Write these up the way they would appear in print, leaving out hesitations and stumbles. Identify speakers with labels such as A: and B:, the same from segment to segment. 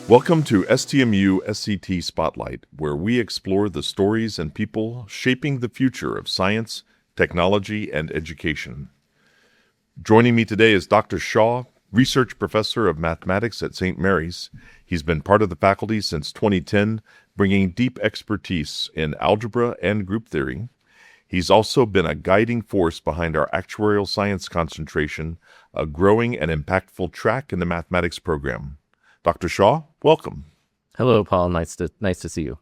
A: Welcome to STMU SET Spotlight, where we explore the stories and people shaping the future of science, technology, and education. Joining me today is Dr. Shaw, Research Professor of Mathematics at St. Mary's. He's been part of the faculty since 2010, bringing deep expertise in algebra and group theory. He's also been a guiding force behind our actuarial science concentration, a growing and impactful track in the mathematics program. Dr. Shaw, welcome.
B: Hello, Paul. Nice to see you.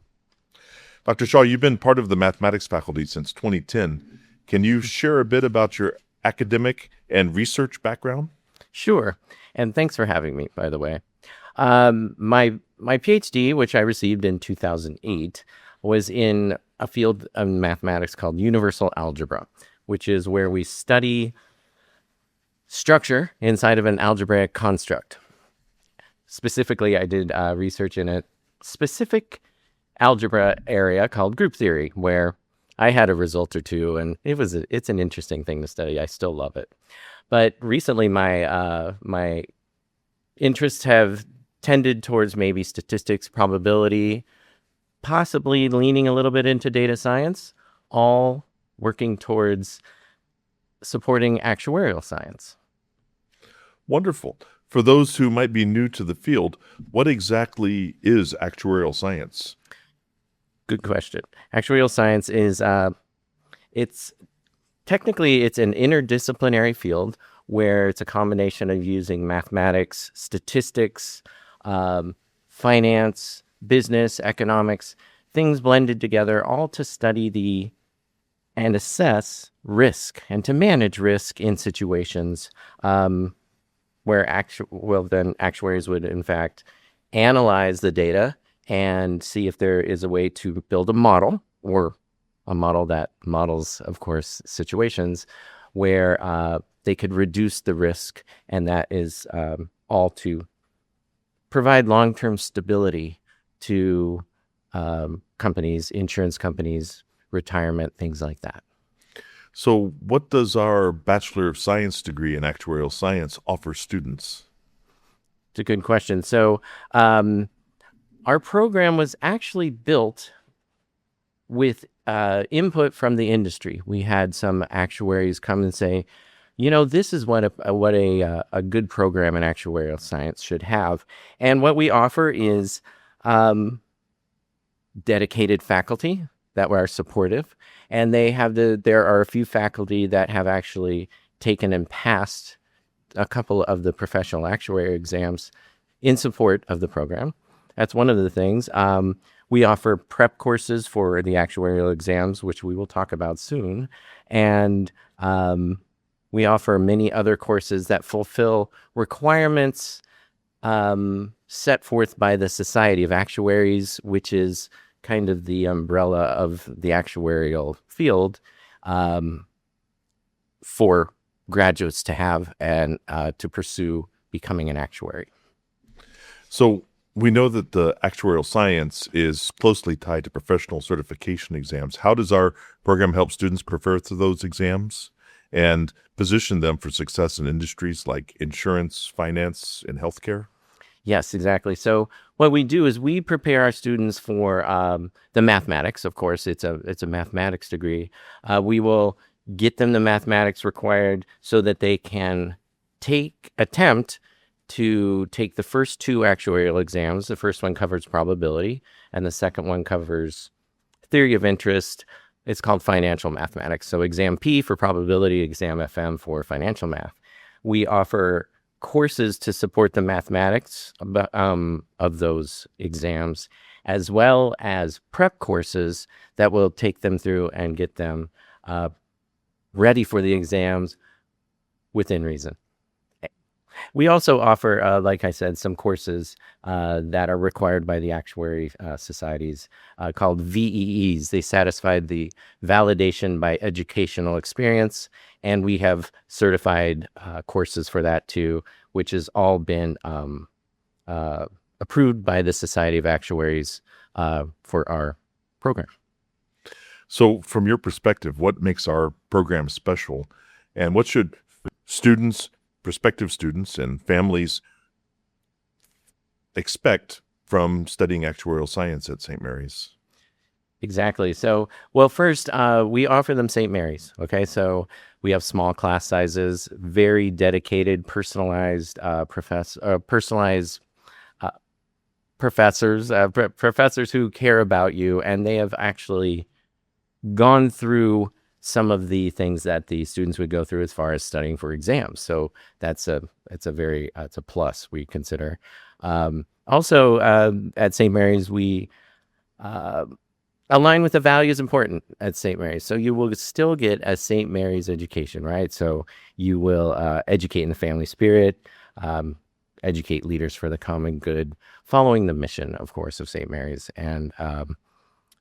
A: Dr. Shaw, you've been part of the mathematics faculty since 2010. Can you share a bit about your academic and research background?
B: Sure. And thanks for having me, by the way. My Ph.D., which I received in 2008, was in a field of mathematics called universal algebra, which is where we study structure inside of an algebraic construct. Specifically, I did research in a specific algebra area called group theory, where I had a result or two, and it's an interesting thing to study. I still love it. But recently, my interests have tended towards maybe statistics, probability, possibly leaning a little bit into data science, all working towards supporting actuarial science.
A: Wonderful. For those who might be new to the field, what exactly is actuarial science?
B: Good question. Actuarial science is, it's an interdisciplinary field where it's a combination of using mathematics, statistics, finance, business, economics, things blended together, all to study and assess risk and to manage risk in situations where actuaries would, in fact, analyze the data and see if there is a way to build a model, or a model that models, of course, situations where they could reduce the risk, and that is all to provide long-term stability to companies, insurance companies, retirement, things like that.
A: So what does our Bachelor of Science degree in actuarial science offer students?
B: It's a good question. So our program was actually built with input from the industry. We had some actuaries come and say, this is what a good program in actuarial science should have. And what we offer is dedicated faculty that are supportive, and there are a few faculty that have actually taken and passed a couple of the professional actuary exams in support of the program. That's one of the things. We offer prep courses for the actuarial exams, which we will talk about soon. And we offer many other courses that fulfill requirements set forth by the Society of Actuaries, which is kind of the umbrella of the actuarial field for graduates to have and to pursue becoming an actuary.
A: So we know that the actuarial science is closely tied to professional certification exams. How does our program help students prepare for those exams and position them for success in industries like insurance, finance, and healthcare?
B: Yes, exactly. So what we do is we prepare our students for the mathematics. Of course, it's a mathematics degree. We will get them the mathematics required so that they can attempt to take the first two actuarial exams. The first one covers probability, and the second one covers theory of interest. It's called financial mathematics. So exam P for probability, exam FM for financial math. We offer courses to support the mathematics of those exams, as well as prep courses that will take them through and get them ready for the exams within reason. We also offer, like I said, some courses that are required by the actuary societies called VEEs. They satisfied the validation by educational experience, and we have certified courses for that too, which has all been approved by the Society of Actuaries for our program.
A: So from your perspective, what makes our program special, and what should prospective students and families expect from studying actuarial science at St. Mary's?
B: Exactly. So, well, first, we offer them St. Mary's. Okay. So we have small class sizes, very dedicated, personalized, personalized professors, professors who care about you, and they have actually gone through some of the things that the students would go through as far as studying for exams. So it's a very it's a plus we consider. Also, at St. Mary's, we uh, align with the values important at St. Mary's. So you will still get a St. Mary's education, right? So you will educate in the family spirit, educate leaders for the common good, following the mission, of course, of St. Mary's. And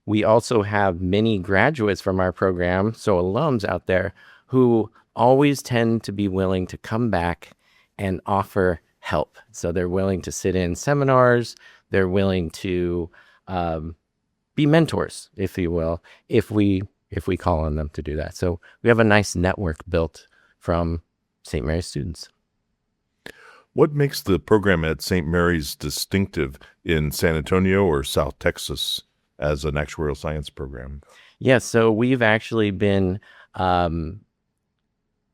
B: we also have many graduates from our program, so alums out there, who always tend to be willing to come back and offer help. So they're willing to sit in seminars, they're willing to be mentors, if you will, if we call on them to do that. So we have a nice network built from St. Mary's students.
A: What makes the program at St. Mary's distinctive in San Antonio or South Texas as an actuarial science program?
B: Yes, so we've actually been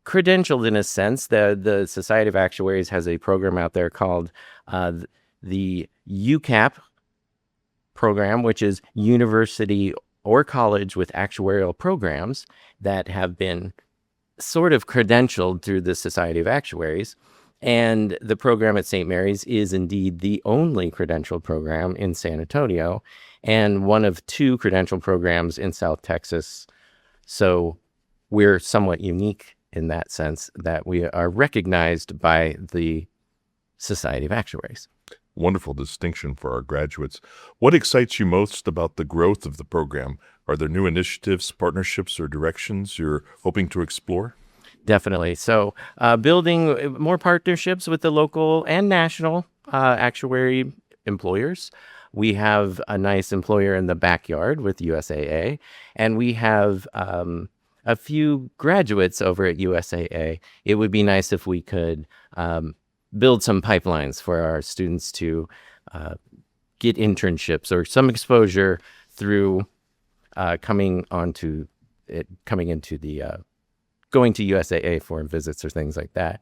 B: credentialed in a sense. The Society of Actuaries has a program out there called the UCAP program, which is university or college with actuarial programs that have been sort of credentialed through the Society of Actuaries. And the program at St. Mary's is indeed the only credentialed program in San Antonio and one of two credentialed programs in South Texas. So we're somewhat unique in that sense that we are recognized by the Society of Actuaries.
A: Wonderful distinction for our graduates. What excites you most about the growth of the program? Are there new initiatives, partnerships, or directions you're hoping to explore?
B: Definitely. So building more partnerships with the local and national actuary employers. We have a nice employer in the backyard with USAA, and we have a few graduates over at USAA. It would be nice if we could build some pipelines for our students to get internships or some exposure through coming into the going to USAA for visits or things like that.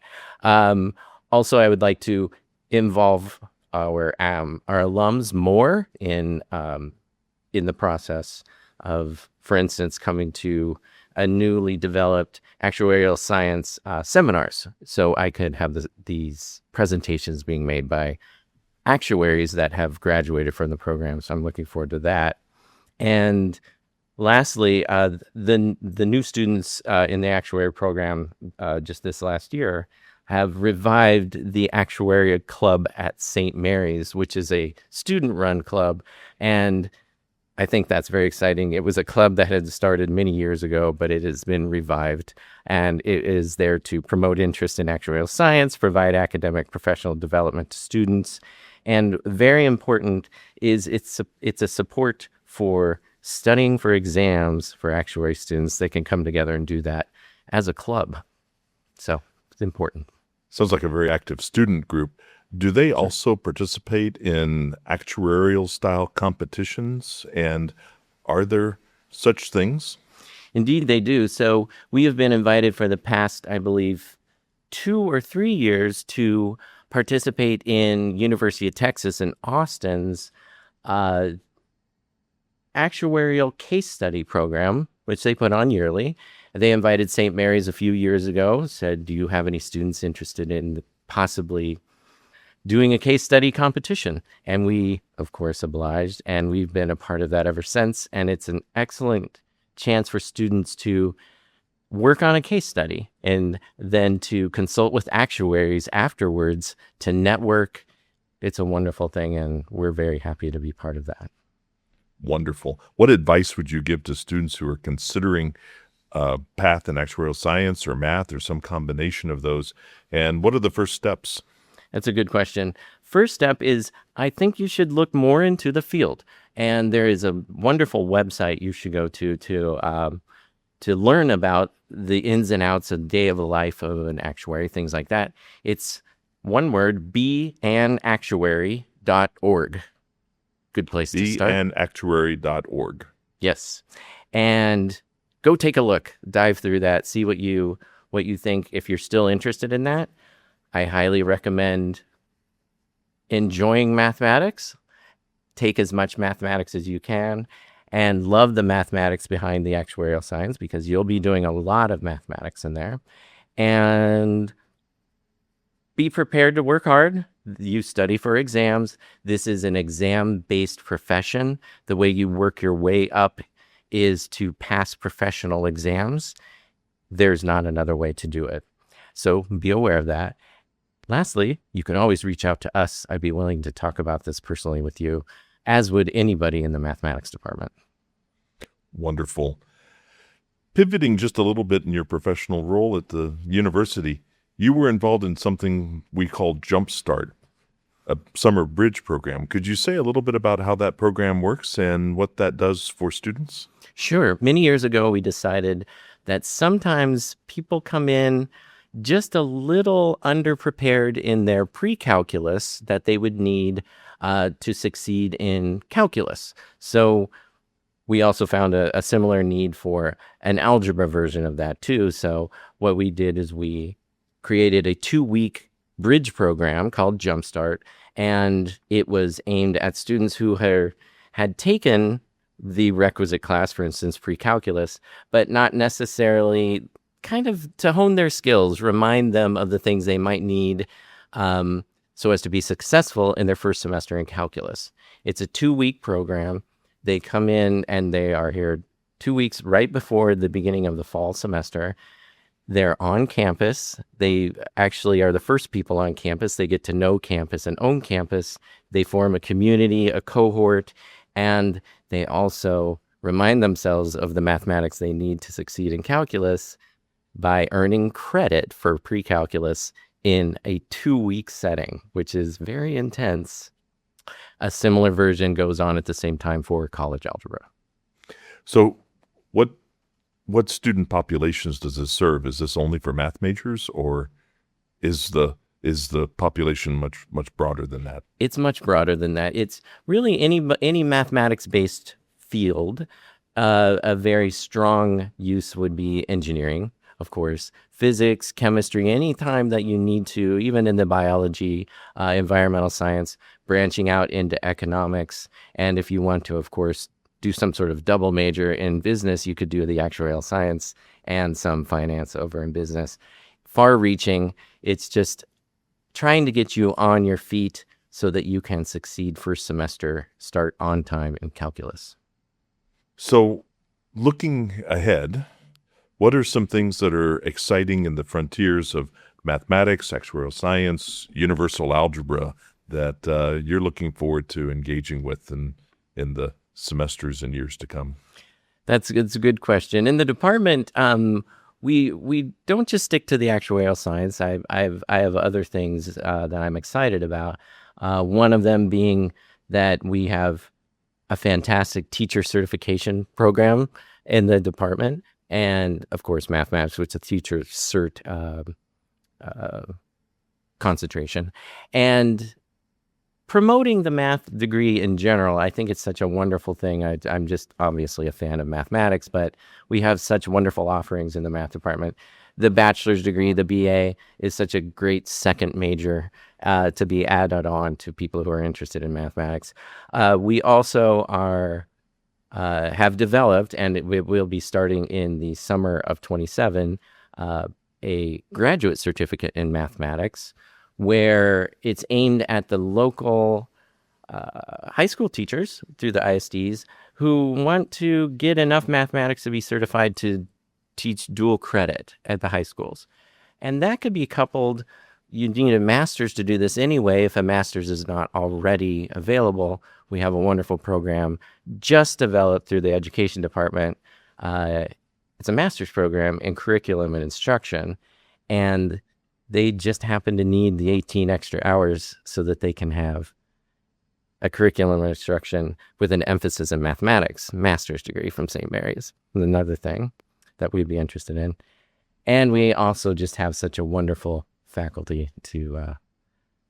B: Also, I would like to involve our alums more in the process of, for instance, coming to a newly developed actuarial science seminars. So I could have these presentations being made by actuaries that have graduated from the program. So I'm looking forward to that. And lastly, the new students in the actuary program just this last year have revived the Actuaria Club at St. Mary's, which is a student-run club, and I think that's very exciting. It was a club that had started many years ago, but it has been revived, and it is there to promote interest in actuarial science, provide academic professional development to students, and very important is it's a support for studying for exams for actuary students. They can come together and do that as a club. So it's important.
A: Sounds like a very active student group. Do they also participate in actuarial style competitions? And are there such things?
B: Indeed, they do. So we have been invited for the past, I believe, 2 or 3 years to participate in University of Texas in Austin's actuarial case study program, which they put on yearly. They invited St. Mary's a few years ago, said, do you have any students interested in possibly doing a case study competition? And we, of course, obliged, and we've been a part of that ever since. And it's an excellent chance for students to work on a case study and then to consult with actuaries afterwards to network. It's a wonderful thing, and we're very happy to be part of that.
A: Wonderful. What advice would you give to students who are considering a path in actuarial science or math or some combination of those? And what are the first steps?
B: That's a good question. First step is I think you should look more into the field. And there is a wonderful website you should go to learn about the ins and outs of the day of the life of an actuary, things like that. It's one word, beanactuary.org. Good place to start.
A: theandactuary.org.
B: Yes. And go take a look, dive through that, see what you think. If you're still interested in that, I highly recommend enjoying mathematics. Take as much mathematics as you can and love the mathematics behind the actuarial science, because you'll be doing a lot of mathematics in there. And be prepared to work hard. You study for exams. This is an exam-based profession. The way you work your way up is to pass professional exams. There's not another way to do it. So be aware of that. Lastly, you can always reach out to us. I'd be willing to talk about this personally with you, as would anybody in the mathematics department.
A: Wonderful. Pivoting just a little bit in your professional role at the university, you were involved in something we call Jumpstart, a summer bridge program. Could you say a little bit about how that program works and what that does for students?
B: Sure. Many years ago, we decided that sometimes people come in just a little underprepared in their pre-calculus that they would need to succeed in calculus. So we also found a similar need for an algebra version of that too. So what we did is we created a 2-week bridge program called Jumpstart, and it was aimed at students who had taken the requisite class, for instance, pre-calculus, but not necessarily kind of to hone their skills, remind them of the things they might need so as to be successful in their first semester in calculus. It's a 2-week program. They come in and they are here 2 weeks right before the beginning of the fall semester. They're on campus. They actually are the first people on campus. They get to know campus and own campus. They form a community, a cohort, and they also remind themselves of the mathematics they need to succeed in calculus by earning credit for pre-calculus in a 2-week setting, which is very intense. A similar version goes on at the same time for college algebra.
A: So what student populations does this serve? Is this only for math majors, or is the population much broader than that?
B: It's much broader than that. It's really any mathematics-based field. A very strong use would be engineering, of course, physics, chemistry, any time that you need to, even in the biology, environmental science, branching out into economics. And if you want to, of course, do some sort of double major in business, you could do the actuarial science and some finance over in business. Far-reaching, it's just trying to get you on your feet so that you can succeed first semester, start on time in calculus.
A: So looking ahead, what are some things that are exciting in the frontiers of mathematics, actuarial science, universal algebra that you're looking forward to engaging with in the semesters and years to come?
B: It's a good question. In the department, we don't just stick to the actuarial science. I have other things that I'm excited about. One of them being that we have a fantastic teacher certification program in the department, and of course mathematics, which is a teacher cert concentration, and promoting the math degree in general. I think it's such a wonderful thing. I'm just obviously a fan of mathematics, but we have such wonderful offerings in the math department. The bachelor's degree, the BA, is such a great second major to be added on to people who are interested in mathematics. We also have developed, and it will be starting in the summer of 27, a graduate certificate in mathematics, where it's aimed at the local high school teachers through the ISDs who want to get enough mathematics to be certified to teach dual credit at the high schools. And that could be coupled, you need a master's to do this anyway. If a master's is not already available, we have a wonderful program just developed through the education department. It's a master's program in curriculum and instruction, and they just happen to need the 18 extra hours so that they can have a curriculum and instruction with an emphasis in mathematics, master's degree from St. Mary's. Another thing that we'd be interested in. And we also just have such a wonderful faculty to,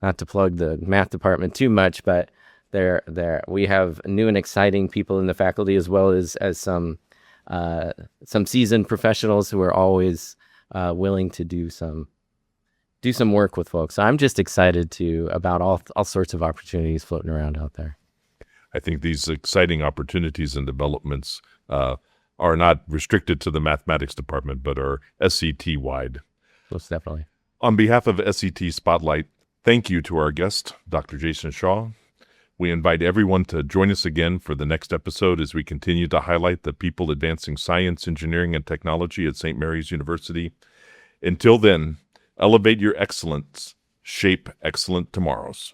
B: not to plug the math department too much, but We have new and exciting people in the faculty, as well as some seasoned professionals who are always willing to do some work with folks. So I'm just excited about all sorts of opportunities floating around out there.
A: I think these exciting opportunities and developments are not restricted to the mathematics department, but are SET-wide.
B: Most definitely.
A: On behalf of SET Spotlight, thank you to our guest, Dr. Jason Shaw. We invite everyone to join us again for the next episode as we continue to highlight the people advancing science, engineering, and technology at St. Mary's University. Until then, elevate your excellence, shape excellent tomorrows.